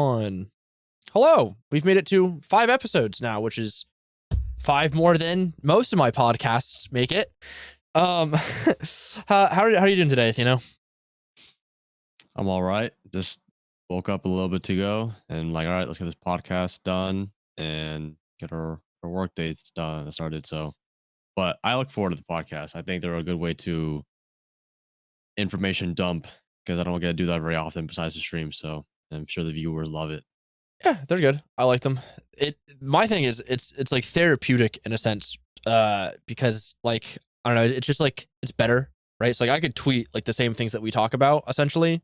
On. Hello. We've made it to 5 episodes now, which is 5 more than most of my podcasts make it. How are you doing today, Thino? I'm all right. Just woke up a little bit to go and like, all right, let's get this podcast done and get our work dates done and started. So, but I look forward to the podcast. I think they're a good way to information dump because I don't get to do that very often besides the stream. So I'm sure the viewers love it. Yeah, they're good. I like them. My thing is it's like therapeutic in a sense, because like I don't know, it's just like it's better, right? So like I could tweet like the same things that we talk about essentially,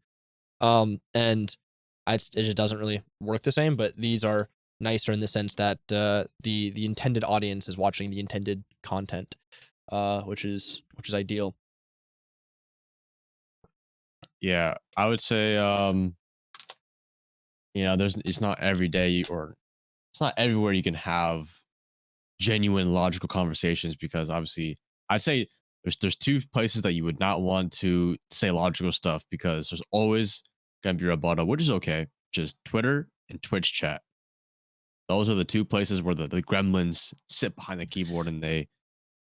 and it just doesn't really work the same. But these are nicer in the sense that the intended audience is watching the intended content, which is ideal. Yeah, I would say, there's it's not every day or it's not everywhere you can have genuine logical conversations because obviously I'd say there's two places that you would not want to say logical stuff because there's always gonna be rebuttal, which is okay. Just Twitter and Twitch chat. Those are the two places where the gremlins sit behind the keyboard and they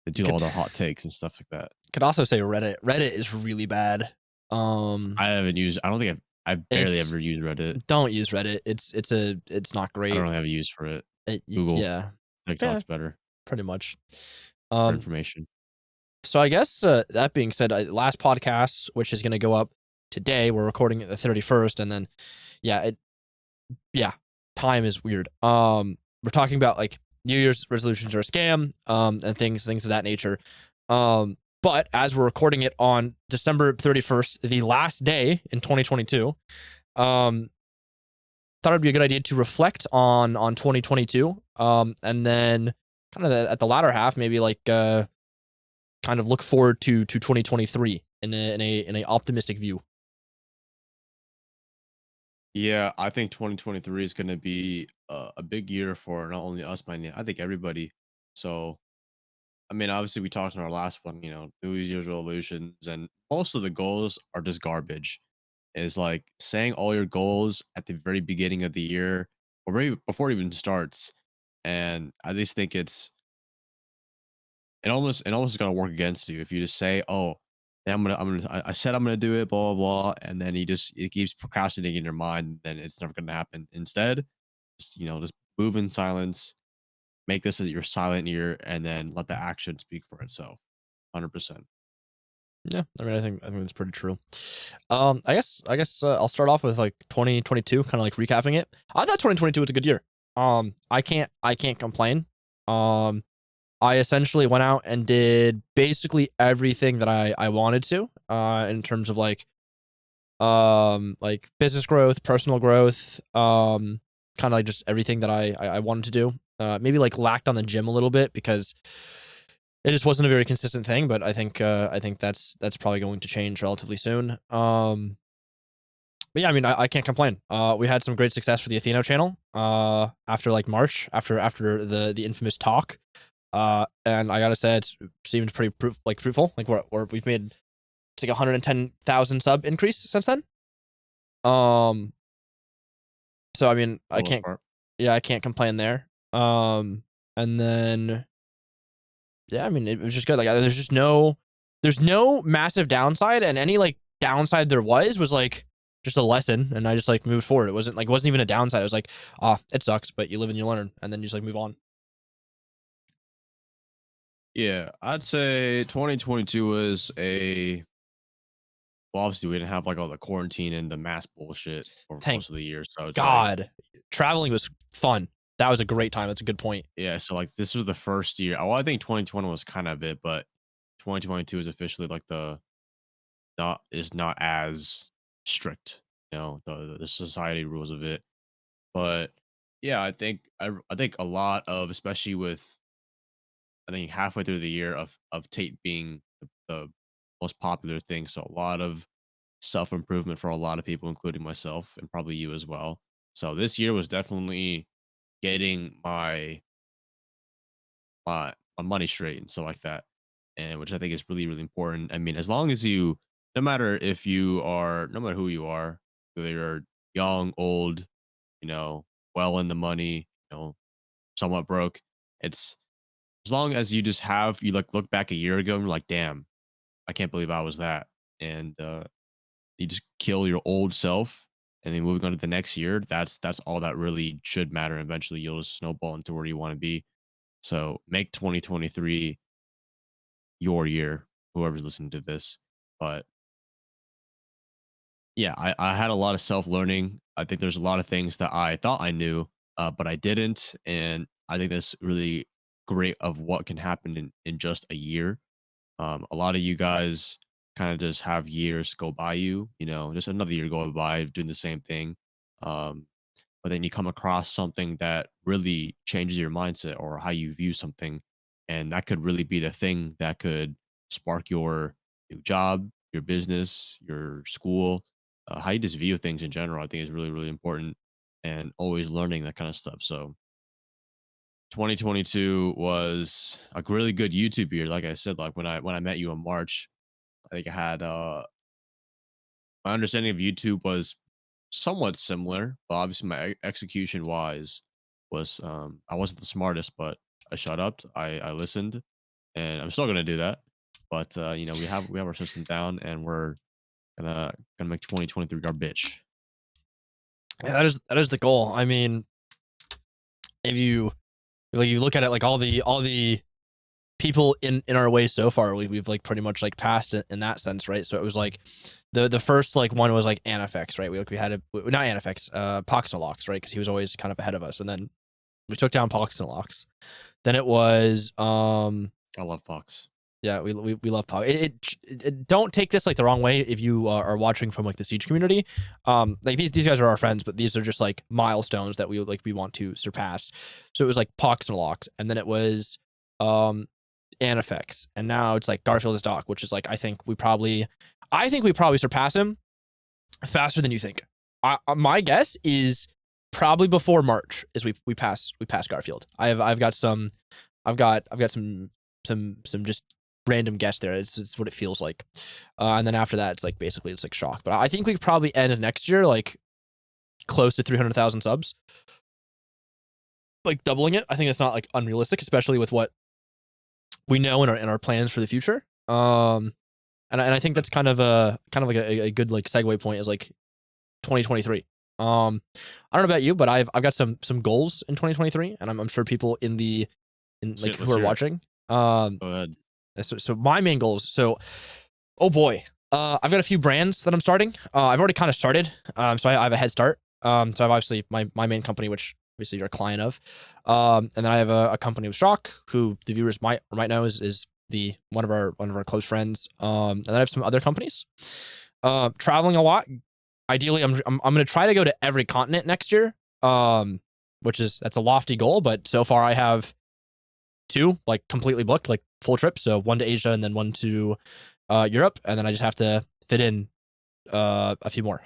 You do all the hot takes and stuff like that. could also say Reddit. Reddit is really bad. Um, I don't think I've barely it's ever used Reddit. don't use Reddit. It's not I don't great. really have a use for it. Google, Yeah, yeah, TikTok's better pretty much. for Um, information. so I guess that being said, last podcast, which is going to go up today, we're recording it the 31st, and then yeah, yeah, time is weird. We're talking about like New Year's resolutions are a scam, and things of that nature. But as we're recording it on December 31st, the last day in 2022, um, thought it'd be a good idea to reflect on 2022, and then kind of at the latter half, maybe like kind of look forward to 2023 in a optimistic view. Yeah, I think 2023 is going to be a big year for not only us, but I think everybody. So, I mean, obviously, we talked in our last one, New Year's resolutions, and most of the goals are just garbage. Is like saying all your goals at the very beginning of the year or maybe before it even starts. And I just think it almost is gonna work against you if you just say, "Oh, yeah, I said I'm gonna do it, blah blah blah," and then it keeps procrastinating in your mind, then it's never gonna happen. Instead, just move in silence, make this your silent ear, and then let the action speak for itself. 100%. Yeah, I mean, I think that's pretty true. I guess I'll start off with like 2022, kind of like recapping it. I thought 2022 was a good year. I can't complain. Um, I essentially went out and did basically everything that I wanted to, in terms of like business growth, personal growth, kind of like just everything that I wanted to do. Maybe like lacked on the gym a little bit because it just wasn't a very consistent thing, but I think that's probably going to change relatively soon. But yeah, I mean, I can't complain. We had some great success for the Atheno channel. After like March, after the infamous talk. And I gotta say, it seemed pretty fruitful. Like we've made it's like 110,000 sub increase since then. Um, so I mean, For the most part. I can't complain there. And then yeah, I mean, it was just good. Like, there's no massive downside, and any like downside there was like just a lesson, and I just like moved forward. It wasn't even a downside. It was like, it sucks, but you live and you learn, and then you just like move on. Yeah, I'd say 2022 was obviously we didn't have like all the quarantine and the mask bullshit for Thank most of the year. So it's like, God, traveling was fun. That was a great time. That's a good point. yeah, so like this was the first year. Well, I think 2020 was kind of it, but 2022 is officially like not as strict, the society rules of it. But yeah, I think a lot of, especially with, I think halfway through the year of tape being the most popular thing. So a lot of self improvement for a lot of people, including myself and probably you as well. So this year was definitely getting my money straight and stuff like that, and which I think is really really important. I mean, as long as no matter who you are, whether you're young, old, well in the money, somewhat broke. It's as long as you just have you like look back a year ago and you're like, damn, I can't believe I was that. And you just kill your old self and then moving on to the next year, that's all that really should matter. Eventually you'll just snowball into where you want to be. So make 2023 your year, whoever's listening to this. But yeah, I had a lot of self-learning. I think there's a lot of things that I thought I knew, but I didn't. And I think that's really great of what can happen in just a year. A lot of you guys kind of just have years go by you, just another year go by doing the same thing. Um, but then you come across something that really changes your mindset or how you view something. And that could really be the thing that could spark your new job, your business, your school, how you just view things in general. I think is really, really important and always learning that kind of stuff. So 2022 was a really good YouTube year. Like I said, like when I met you in March, I think I had my understanding of YouTube was somewhat similar, but obviously my execution wise was I wasn't the smartest, but I shut up. I listened, and I'm still gonna do that. But we have our system down, and we're gonna make 2023 our bitch. Yeah, that is the goal. I mean, if you like you look at it, like all the people in our way so far, we've like pretty much like passed it in that sense, right? So it was like the first like one was like Anifex, right? We had not Anifex, Poxnalox, right? Because he was always kind of ahead of us, and then we took down Poxnalox. Then it was I love Pox. yeah, we love Pog. Don't take this like the wrong way if you are watching from like the Siege community. Like these guys are our friends, but these are just like milestones that we want to surpass. So it was like Pox and Locks, and then it was Anifex, and now it's like Garfield is Doc, which is like I think we probably surpass him faster than you think. My guess is probably before March is we pass Garfield. I've got some just random guess there. It's what it feels like. And then after that, it's like basically it's like shock. But I think we could probably end next year like close to 300,000 subs, like doubling it. I think it's not like unrealistic, especially with what we know in our plans for the future. And I think that's kind of like a good like segue point is like 2023. I don't know about you, but I've got some goals in 2023, and I'm sure people in like who are watching. Go ahead. So my main goals. So, oh boy, I've got a few brands that I'm starting. I've already kind of started. So I have a head start. So I have obviously my main company, which obviously you're a client of. And then I have a company with Shock, who the viewers might know is the one of our close friends. And then I have some other companies. Traveling a lot. Ideally, I'm going to try to go to every continent next year. That's a lofty goal, but so far I have 2 like completely booked, like full trips. So 1 to Asia and then 1 to Europe, and then I just have to fit in a few more,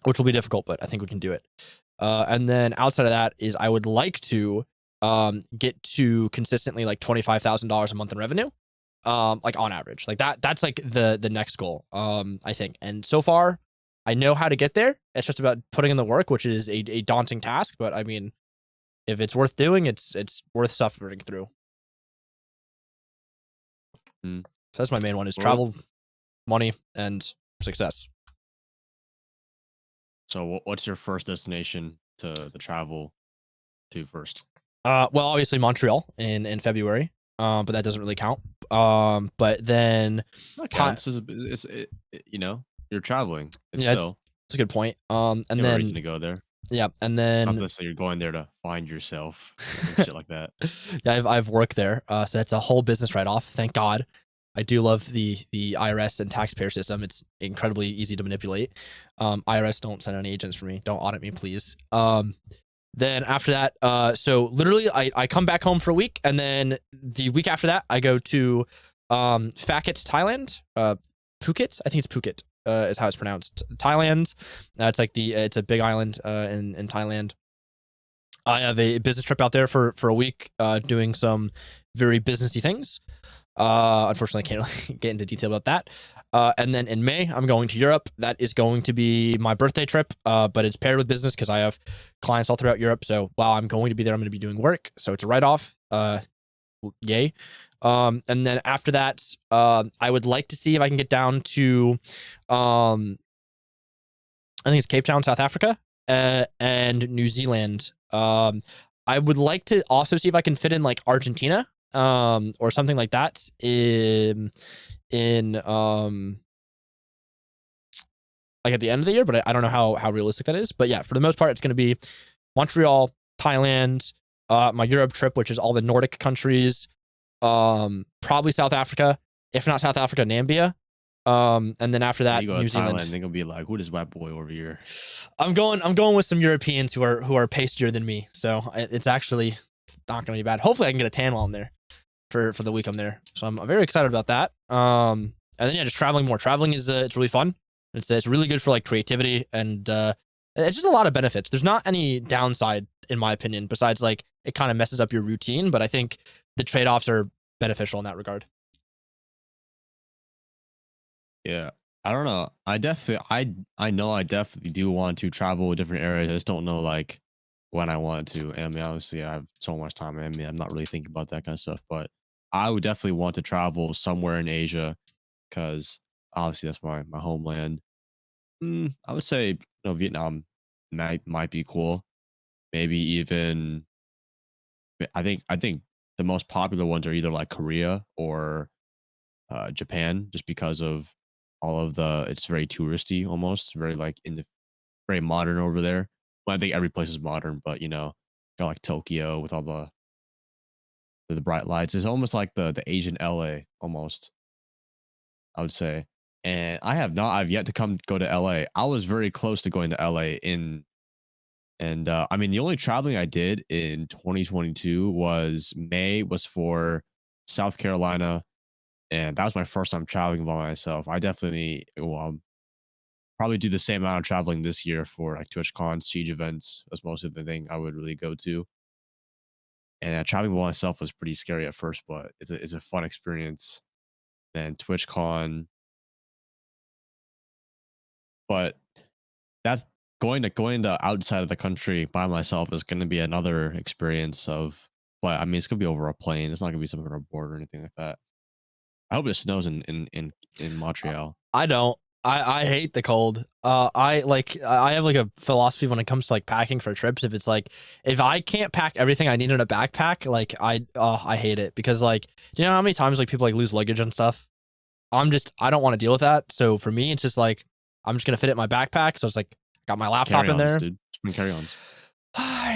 which will be difficult, but I think we can do it. And then outside of that is I would like to get to consistently like $25,000 a month in revenue, like on average, like that's like the next goal, I think. And so far I know how to get there. It's just about putting in the work, which is a daunting task, but I mean, if it's worth doing, it's worth suffering through. So that's my main one is travel, money, and success. So what's your first destination to the travel to first? Well, obviously Montreal in February. But that doesn't really count. But then That counts. You're traveling. It's still it's a good point. And you have then a reason to go there. Yeah, and then Not necessarily you're going there to find yourself, and shit like that. Yeah, I've worked there, so that's a whole business write off. Thank God. I do love the IRS and taxpayer system. It's incredibly easy to manipulate. IRS, don't send any agents for me. Don't audit me, please. Then after that, so literally I come back home for a week, and then the week after that I go to Phuket, Thailand. Phuket, I think it's Phuket. Is how it's pronounced. Thailand. It's like it's a big island in Thailand. I have a business trip out there for a week, doing some very businessy things. Unfortunately, I can't really get into detail about that. And then in May, I'm going to Europe. That is going to be my birthday trip, but it's paired with business because I have clients all throughout Europe. So while I'm going to be there, I'm going to be doing work. So it's a write off. Yay. And then after that, I would like to see if I can get down to, I think it's Cape Town, South Africa, and New Zealand. I would like to also see if I can fit in like Argentina, or something like that in like at the end of the year, but I don't know how realistic that is. But yeah, for the most part, it's going to be Montreal, Thailand, my Europe trip, which is all the Nordic countries, probably South Africa, if not South Africa, Namibia, and then after When that, you go New to Thailand, Zealand. they're gonna be like, "Who this white boy over here?" I'm going with some Europeans who are pastier than me, so it's not going to be bad. Hopefully, I can get a tan while I'm there for the week I'm there. So I'm very excited about that. And then yeah, just traveling more. Traveling is it's really fun. It's really good for like creativity and it's just a lot of benefits. There's not any downside in my opinion besides like it kind of messes up your routine, but I think the trade offs are beneficial in that regard. Yeah. I don't know. I know I definitely do want to travel to different areas. I just don't know like when I want to. And I mean, obviously I have so much time. I mean, I'm not really thinking about that kind of stuff, but I would definitely want to travel somewhere in Asia because obviously that's my homeland. I would say, Vietnam might be cool. Maybe even I think the most popular ones are either like Korea or Japan, just because of all of the it's very touristy almost, very like in the very modern over there. Well, I think every place is modern, but got like Tokyo with all the bright lights. It's almost like the Asian LA almost, I would say. And I've yet to go to LA. I was very close to going to LA I mean the only traveling I did in 2022 was for South Carolina, and that was my first time traveling by myself. I definitely will probably do the same amount of traveling this year for like TwitchCon, Siege events. That's mostly the thing I would really go to. And traveling by myself was pretty scary at first, but it's a fun experience. Then TwitchCon, but that's going to outside of the country by myself is going to be another experience of. But I mean, it's gonna be over a plane. It's not gonna be something on a board or anything like that. I hope it snows in Uh, Montreal. I don't. I hate the cold. I have like a philosophy when it comes to like packing for trips. If it's like if I can't pack everything I need in a backpack, like I hate it because like you know how many times like people like lose luggage and stuff. I don't want to deal with that. So for me, it's just like I'm just gonna fit it in my backpack. So it's like got my laptop in Carry-ons, there. dude. Just bring carry-ons.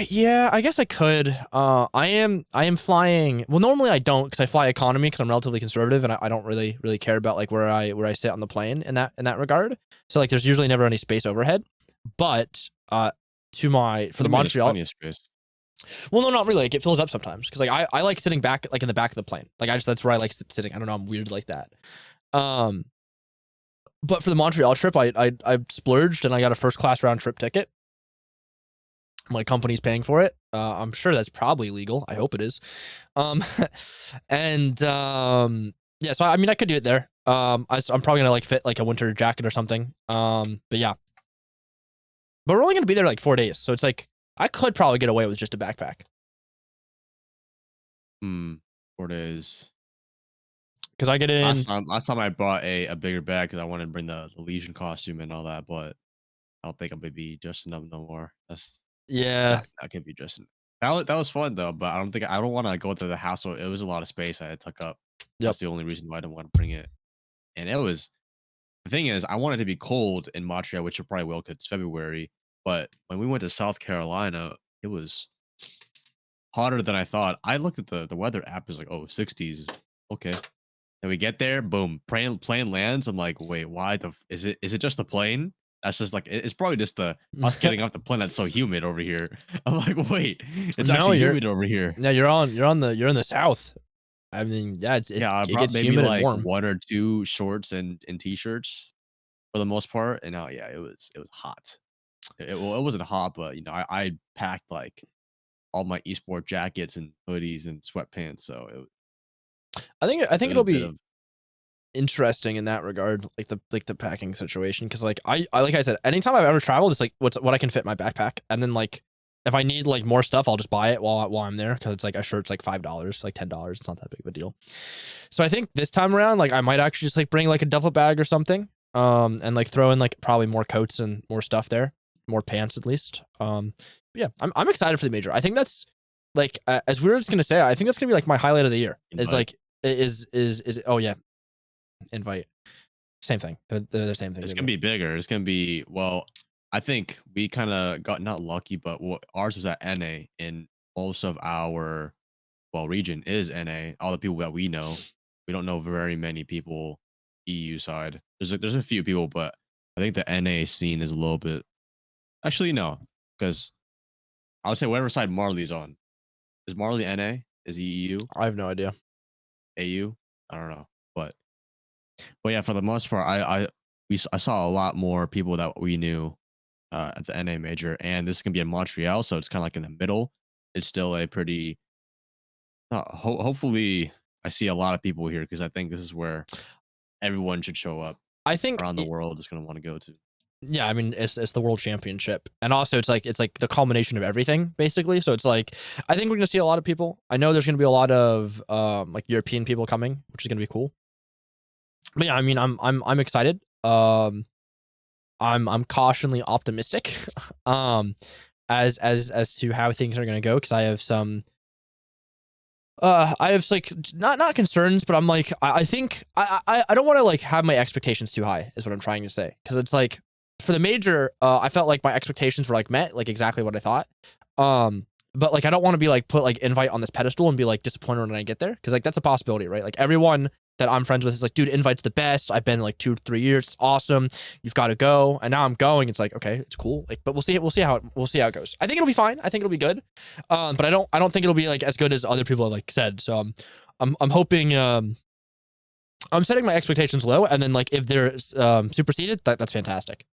Yeah, I guess I could. I am flying. Well, normally I don't because I fly economy because I'm relatively conservative and I don't really care about like where I sit on the plane in that regard. So like, there's usually never any space overhead. But to my for the There's Montreal, plenty of space. well, no, not really. Like it fills up sometimes because like I like sitting back like in the back of the plane. Like that's where I like sitting. I don't know. I'm weird like that. Um, but for the Montreal trip, I splurged and I got a first class round trip ticket. My company's paying for it. I'm sure that's probably legal. I hope it is. Um, and yeah, so I mean, I could do it there. I'm probably gonna like fit like a winter jacket or something. But yeah, but we're only gonna be there like 4 days, so it's like I could probably get away with just a backpack Hmm. 4 days. because I get in. Last time I brought a bigger bag because I wanted to bring the Legion costume and all that, but I don't think I'm gonna be dressing up no more. That's Yeah, that can be dressing. That was fun though, but I don't want to go through the hassle. It was a lot of space I had took up. yep. That's the only reason why I didn't want to bring it. And it was the thing is I wanted to be cold in Montreal, which it probably will because it's February. But when we went to South Carolina, it was hotter than I thought. I looked at the weather app, is like, oh, 60s. Okay. And we get there, boom, plane lands. I'm like, wait, why is it just the plane? That's just like it's probably just the us getting off the plane that's so humid over here. I'm like, wait, it's No, actually humid over here. you're in the south. I mean, yeah, Yeah, I it brought gets maybe humid and like warm. one or two shorts and t-shirts for the most part. And now, yeah, it was hot. Well, it wasn't hot, but I packed like all my esport jackets and hoodies and sweatpants. So I think It was a it'll bit be of interesting in that regard, like the packing situation, because like I like I said, anytime I've ever traveled, it's like what I can fit in my backpack, and then like if I need like more stuff, I'll just buy it while I'm there, because it's like a shirt's like $5, like $10. It's not that big of a deal. So I think this time around, like I might actually just like bring like a duffel bag or something, and like throw in like probably more coats and more stuff there, more pants at least. But yeah, I'm excited for the major. I think that's like as we were just gonna say, I think that's gonna be like my highlight of the year. Is invite. like is oh yeah, invite. Same thing. They're the same thing It's to gonna me. be bigger. It's gonna be well. I think we kind of got not lucky, but what ours was at NA, and most of our region is NA. All the people that we don't know very many people EU side. There's a few people, but I think the NA scene is a little bit. Actually, no, because I would say whatever side Marley's on. Is Marley NA? Is he EU? I have no idea. AU? I don't know, but yeah, for the most part, I saw a lot more people that we knew at the NA major, and this is gonna be in Montreal, so it's kind of like in the middle. It's still a pretty. Hopefully, I see a lot of people here because I think this is where everyone should show up I think around the world is gonna want to go to. yeah, I mean it's the world championship, and also it's like the culmination of everything basically. So it's like I think we're gonna see a lot of people. I know there's gonna be a lot of like European people coming, which is gonna be cool. But yeah, I mean I'm excited. I'm cautionly optimistic, um, as to how things are gonna go, because I have some I have like not concerns, but I'm like I think I don't want to like have my expectations too high is what I'm trying to say, because it's like for the major, I felt like my expectations were like met, like exactly what I thought. But like I don't want to be like put like invite on this pedestal and be like disappointed when I get there, because like that's a possibility, right? Like everyone that I'm friends with is like, dude, invite's the best. I've been like 2 3 years. It's awesome. You've got to go, and now I'm going. It's like okay, it's cool. Like, but we'll see how it goes. I think it'll be fine. I think it'll be good. But I don't think it'll be like as good as other people have like said. So I'm hoping I'm setting my expectations low, and then like if they're superseded, that's fantastic.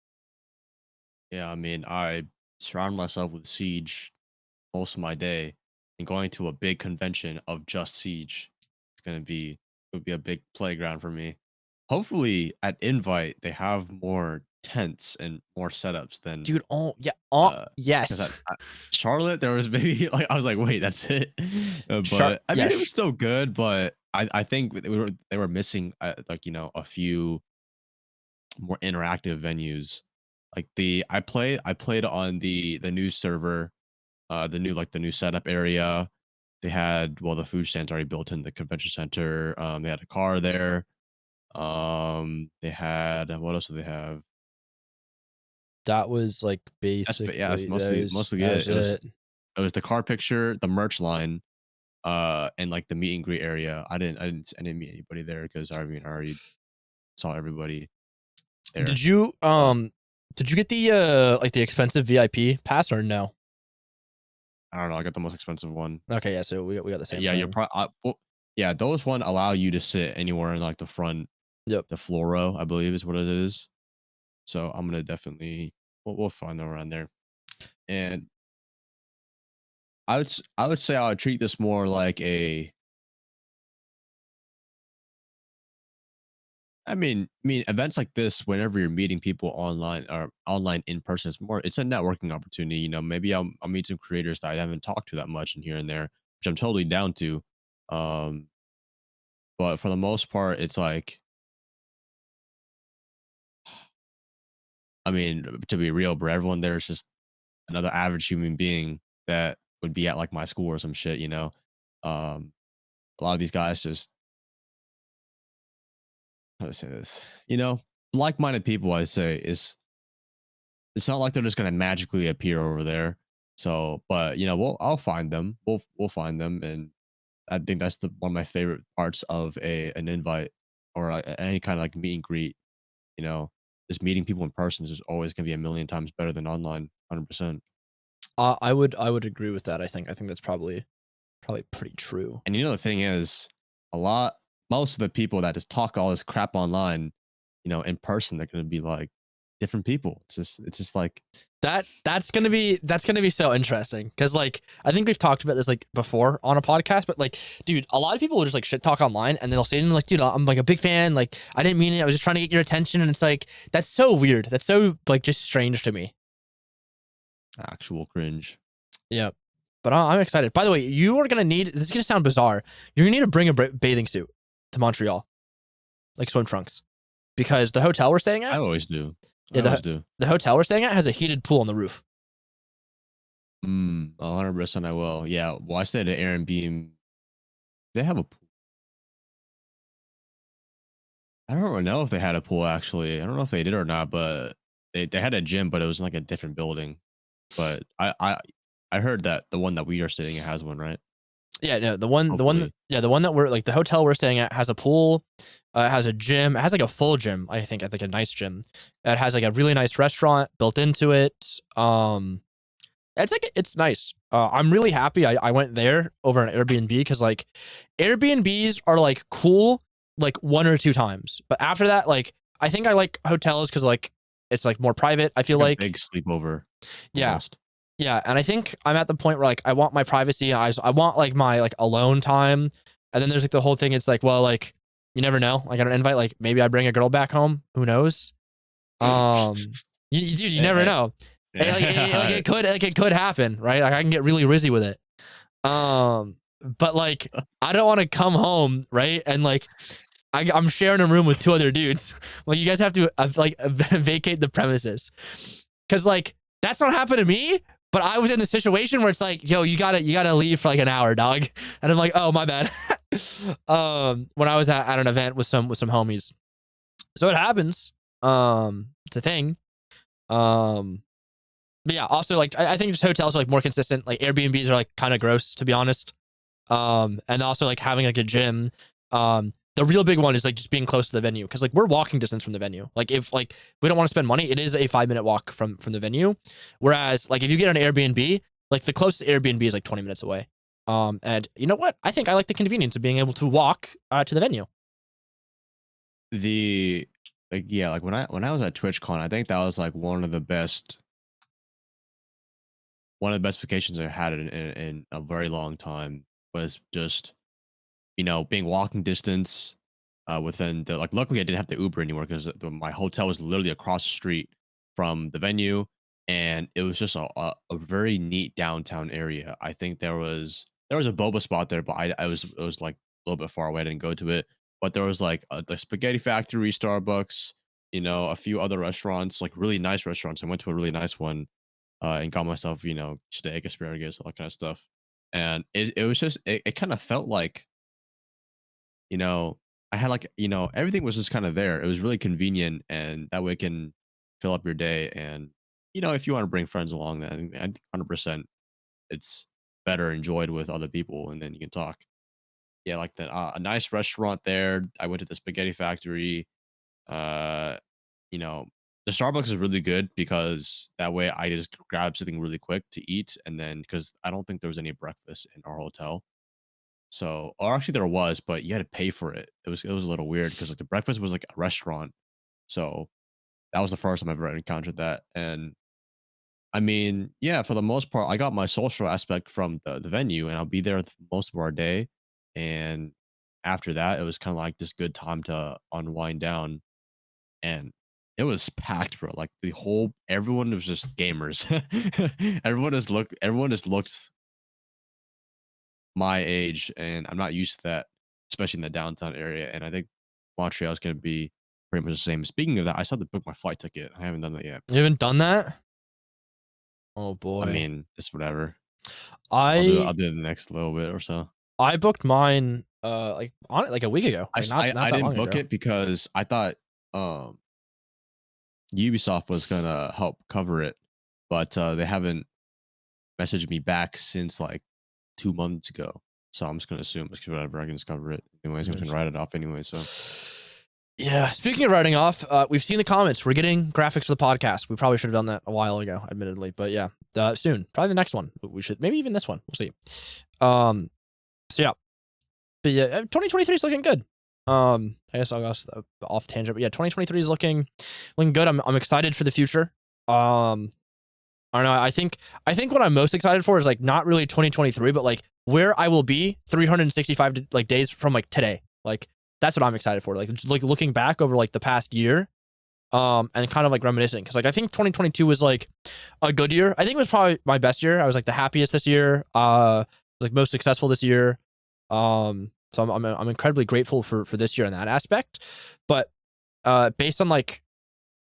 Yeah, I mean, I surround myself with Siege most of my day, and going to a big convention of just Siege. It's gonna be would be a big playground for me. Hopefully, at Invite they have more tents and more setups than Dude, oh yeah, oh because yes. at Charlotte there was maybe like I was like, wait, that's it. Sharp, But I yeah, mean, it was still good, but I think they were missing like a few more interactive venues. Like I played on the new server, the new setup area. They had the food stands already built in the convention center. They had a car there. They had what else do they have? that was like Yeah, that's basically mostly that it. was it. It was the car picture, the merch line, and like the meet and greet area. I didn't meet anybody there because I already saw everybody there. Did you But did you get the like the expensive VIP pass or no? I don't know. I got the most expensive one. Okay, yeah, so we got the same Yeah, you're thing. probably well, yeah. Those one allow you to sit anywhere in like the front, Yep. the floor row, I believe is what it is. So I'm gonna definitely we'll find them around there. And I would say I would treat this more like a. I mean, events like this, whenever you're meeting people online or online in person, it's a networking opportunity. Maybe I'll meet some creators that I haven't talked to that much in here and there, which I'm totally down to. Um, but for the most part, it's like, I mean, to be real, bro, everyone there is just another average human being that would be at like my school or some shit. Um, a lot of these guys just how to say this, like-minded people. I say is it's not like they're just gonna magically appear over there. So, but I'll find them. We'll find them, and I think that's the one of my favorite parts of an invite or any kind of like meet and greet. You know, just meeting people in person is just always gonna be a million times better than online. 100%. I would agree with that. I think that's probably pretty true. And the thing is, most of the people that just talk all this crap online, in person, they're gonna be like different people. It's just like that's gonna be so interesting because like I think we've talked about this like before on a podcast, but like, dude, a lot of people will just like shit talk online and they'll say to me like, dude, I'm like a big fan, like I didn't mean it, I was just trying to get your attention, and it's like that's so weird, that's so like just strange to me. Actual cringe. Yeah, but I'm excited. By the way, you are gonna need, this is gonna sound bizarre, you're gonna need to bring a bathing suit to Montreal, like swim trunks, because the hotel we're staying I at, always do. I yeah, always do. the hotel we're staying at has a heated pool on the roof. 100% I will. Yeah. Well, I stayed at Airbnb. They have a pool. I don't really know if they had a pool actually. I don't know if they did or not, but they had a gym, but it was like a different building. But I heard that the one that we are staying at has one, right? Yeah, no, the one, Hopefully. yeah, the one that we're like, the hotel we're staying at has a pool, it has a gym, it has like a full gym. I think a nice gym. It has like a really nice restaurant built into it. It's like it's nice. I'm really happy I went there over an Airbnb because like Airbnbs are like cool like one or two times, but after that, like I think I like hotels because like it's like more private. I It's feel like a like, big sleepover yeah, almost. yeah, and I think I'm at the point where like I want my privacy. I want like my like alone time. And then there's like the whole thing. It's like, well, like you never know. Like I don't invite. Like maybe I bring a girl back home. Who knows? Dude, you never Eh, know. Like eh. it could happen, right? Like I can get really rizzy with it. But like I don't want to come home, right? And like I'm sharing a room with two other dudes. Like you guys have to vacate the premises, because like that's not happened to me. But I was in the situation where it's like, yo, you gotta leave for like an hour, dog. And I'm like, oh my bad. When I was at an event with some homies, so it happens. It's a thing. Um, but yeah, also like I think just hotels are like more consistent. Like Airbnbs are like kind of gross, to be honest. And also like having like a gym. The real big one is like just being close to the venue, because like we're walking distance from the venue. Like if like we don't want to spend money, it is a 5 minute walk from the venue. Whereas like if you get an Airbnb, like the closest Airbnb is like 20 minutes away. And you know what? I think I like the convenience of being able to walk to the venue. The like yeah, like when I was at TwitchCon, I think that was like one of the best vacations I had in a very long time, was just being walking distance within the, like, luckily I didn't have to Uber anymore because my hotel was literally across the street from the venue, and it was just a very neat downtown area. I think there was a boba spot there, but I was it was like a little bit far away. I didn't go to it, but there was like the Spaghetti Factory, Starbucks, a few other restaurants, like really nice restaurants. I went to a really nice one and got myself, steak, asparagus, all that kind of stuff. And it was just, it kind of felt like, you know, I had like, everything was just kind of there. It was really convenient, and that way it can fill up your day. And, if you want to bring friends along, then I think 100% it's better enjoyed with other people, and then you can talk. Yeah, like a nice restaurant there. I went to the Spaghetti Factory. Uh, you know, the Starbucks is really good because that way I just grab something really quick to eat, and then because I don't think there was any breakfast in our hotel. So, or actually there was, but you had to pay for it. It was a little weird because like the breakfast was like a restaurant. So that was the first time I've ever encountered that. And I mean, yeah, for the most part, I got my social aspect from the venue, and I'll be there most of our day. And after that, it was kind of like this good time to unwind down, and it was packed, bro. Like everyone was just gamers. Everyone just looked my age, and I'm not used to that, especially in the downtown area. And I think Montreal is going to be pretty much the same. Speaking of that, I still have to book my flight ticket. I haven't done that yet. You haven't done that? Oh I boy. mean, it's whatever. I'll do it. I I'll do it the next little bit or so. I booked mine like on it like a week ago. I, Like s- I, not I that didn't long book ago. it because I thought um Ubisoft was gonna help cover it, but they haven't messaged me back since like 2 months ago. So I'm just gonna assume it's whatever. I can just cover it anyways. I can Nice. write it off anyway. So Yeah, speaking of writing off, we've seen the comments. We're getting graphics for the podcast. We probably should have done that a while ago, admittedly. But yeah, soon. Probably the next one. We should, maybe even this one. We'll see. So yeah. But yeah, 2023 is looking good. I guess I'll go off tangent. But yeah, 2023 is looking good. I'm excited for the future. I don't know. I think what I'm most excited for is like not really 2023, but like where I will be 365 like days from like today. Like that's what I'm excited for. Like just, like looking back over like the past year, and kind of like reminiscing because like I think 2022 was like a good year. I think it was probably my best year. I was like the happiest this year. Like most successful this year. So I'm incredibly grateful for this year in that aspect. But based on like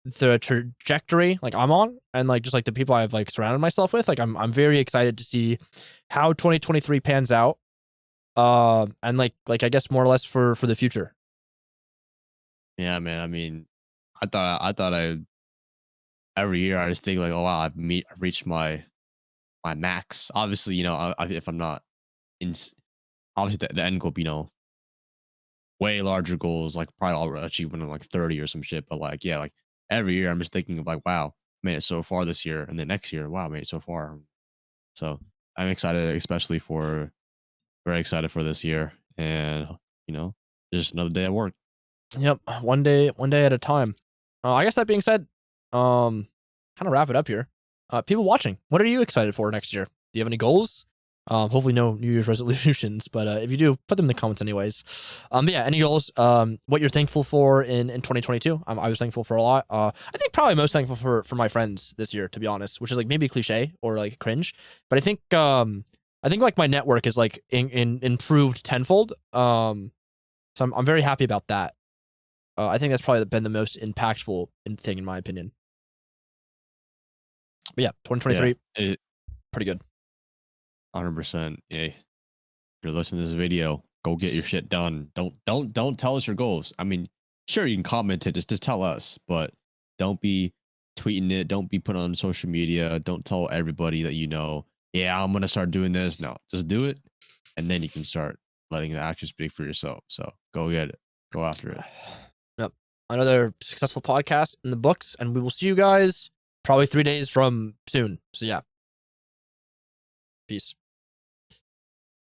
the trajectory like I'm on and like just like the people I've like surrounded myself with, like I'm very excited to see how 2023 pans out. And like I guess more or less for the future. Yeah, man. I mean, I every year I just think like, oh wow, I've reached my max. Obviously, if I'm not in, obviously the end goal, way larger goals, like probably I'll achieve when I'm like 30 or some shit. But like, yeah, like every year I'm just thinking of like, wow, made it so far this year, and then next year, wow, made it so far. So I'm excited, especially for very excited for this year, and you know, just another day at work. Yep, one day at a time. I guess that being said, kind of wrap it up here. People watching, what are you excited for next year? Do you have any goals? Hopefully no New Year's resolutions, but if you do, put them in the comments anyways. But yeah, any goals? What you're thankful for in 2022? I was thankful for a lot. I think probably most thankful for my friends this year, to be honest, which is like maybe cliche or like cringe, but I think like my network is like in improved tenfold. So I'm very happy about that. I think that's probably been the most impactful thing in my opinion. But yeah, Yeah, 2023, pretty good. 100%. Yeah, if you're listening to this video, go get your shit done. Don't tell us your goals. I mean, sure you can comment it, just tell us, but don't be tweeting it. Don't be putting it on social media. Don't tell everybody that you know. Yeah, I'm gonna start doing this. No, just do it, and then you can start letting the action speak for yourself. So go get it. Go after it. Yep. Another successful podcast in the books, and we will see you guys probably 3 days from soon. So yeah, peace.